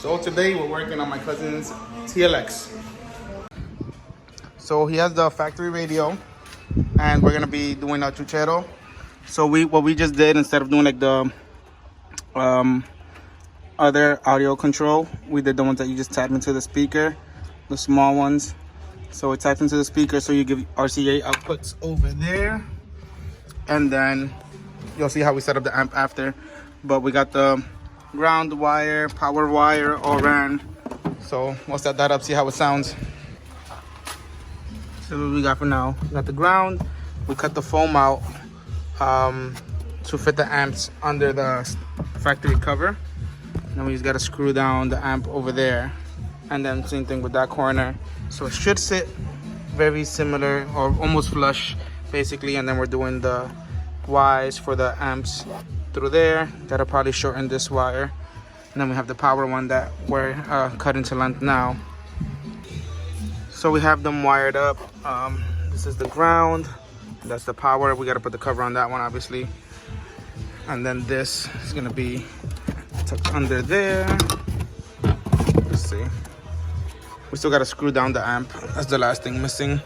So today we're working on my cousin's TLX. So he has the factory radio, and we're gonna be doing a Chuchero. So what we just did, instead of doing like the other audio control, we did the ones that you just tap into the speaker, the small ones. So it taps into the speaker, so you give RCA outputs over there, and then you'll see how we set up the amp after. But we got the ground wire, power wire all ran. So we'll set that up, see how it sounds. So what we got for now, we got the ground. We cut the foam out to fit the amps under the factory cover. And then we just got to screw down the amp over there, and then same thing with that corner. So it should sit very similar or almost flush basically. And then we're doing the wires for the amps through there. That'll probably shorten this wire. And then we have the power one that we're cut into length now. So we have them wired up. This is the ground, that's the power. We got to put the cover on that one obviously, and then this is gonna be tucked under there. Let's see, we still got to screw down the amp. That's the last thing missing.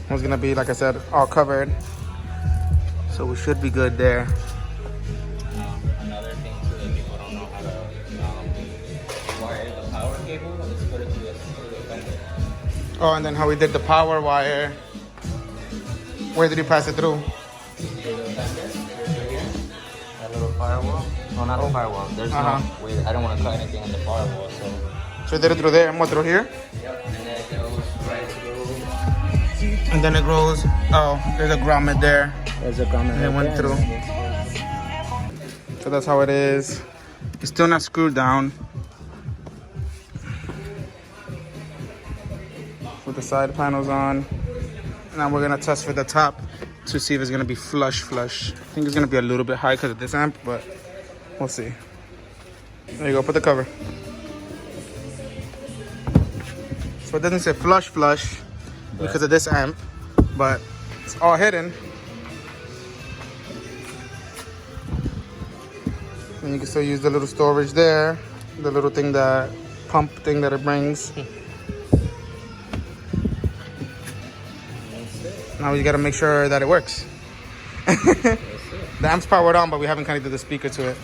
It's gonna be, like I said, all covered, so we should be good there. Another thing too that people don't know how to wire the power cable is put it through the fender. Oh, and then how we did the power wire. Where did you pass it through? Through the fender, right here. That little firewall. No, not a firewall. There's no way. I don't want to cut anything in the firewall, so. So you did it through there, and what, through here? Yep, and then it goes right through. And then it goes, oh, there's a grommet there. There's a grommet. And it went through. So that's how it is. It's still not screwed down. With the side panels on. Now we're gonna test for the top to see if it's gonna be flush. I think it's gonna be a little bit high because of this amp, but we'll see. There you go, put the cover. So it doesn't say flush because of this amp, but it's all hidden. And you can still use the little storage there, the little thing, that pump thing that it brings. Now we gotta make sure that it works. The amp's powered on, but we haven't connected the speaker to it.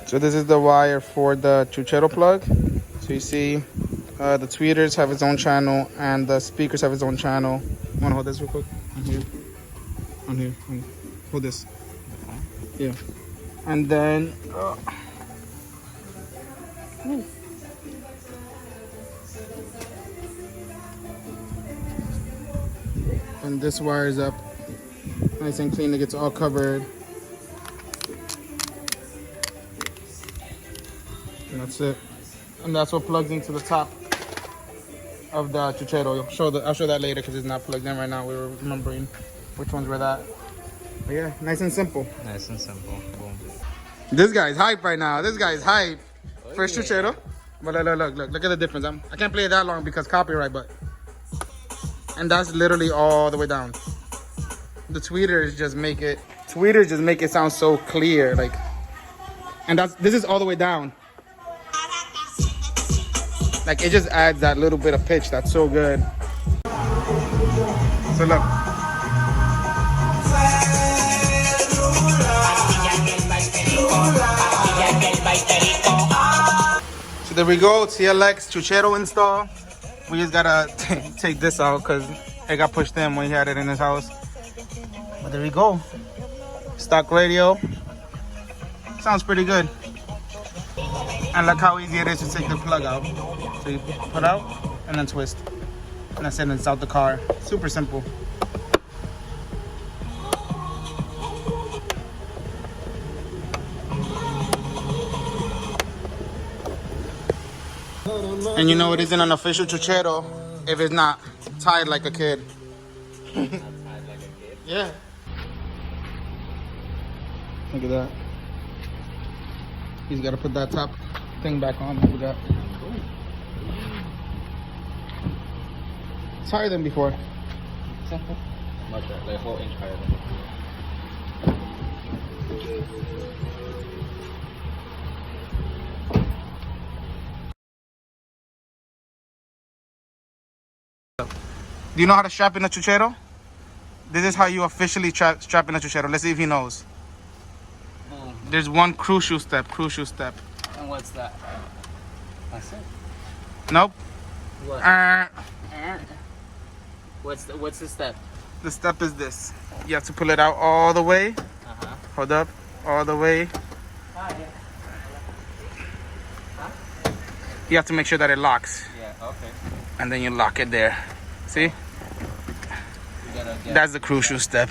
So this is the wire for the Chuchero plug. So you see the tweeters have its own channel and the speakers have its own channel. Wanna hold this real quick? On here. Hold this. Yeah. And then and this wire is up nice and clean. It gets all covered. And that's it. And that's what plugs into the top of the Chuchero. I'll show that later because it's not plugged in right now. We were remembering which ones were that. But yeah, nice and simple. Nice and simple. Boom. This guy's hype right now. This guy's hype. First Chuchero. But look at the difference. I can't play it that long because copyright, but. And that's literally all the way down. The tweeters just make it sound so clear, like. And this is all the way down. Like, it just adds that little bit of pitch that's so good. So look. So there we go, TLX Chuchero install. We just gotta take this out because it got pushed in when he had it in his house. But there we go. Stock radio. Sounds pretty good. And look how easy it is to take the plug out. So you put out and then twist. And that's it, and it's out the car. Super simple. And you know it isn't an official Chuchero if it's not tied like a kid. Not tied like a kid? Yeah. Look at that. He's got to put that top thing back on. Look at that. It's higher than before. Much like a whole inch higher than before. Do you know how to strap in a Chuchero? This is how you officially strap in a Chuchero. Let's see if he knows. Boom. There's one crucial step. And what's that? That's it. Nope. What? What's the step? The step is this. You have to pull it out all the way. Uh-huh. Hold up. All the way. You have to make sure that it locks. Yeah, okay. And then you lock it there. See? You gotta get That's the crucial step.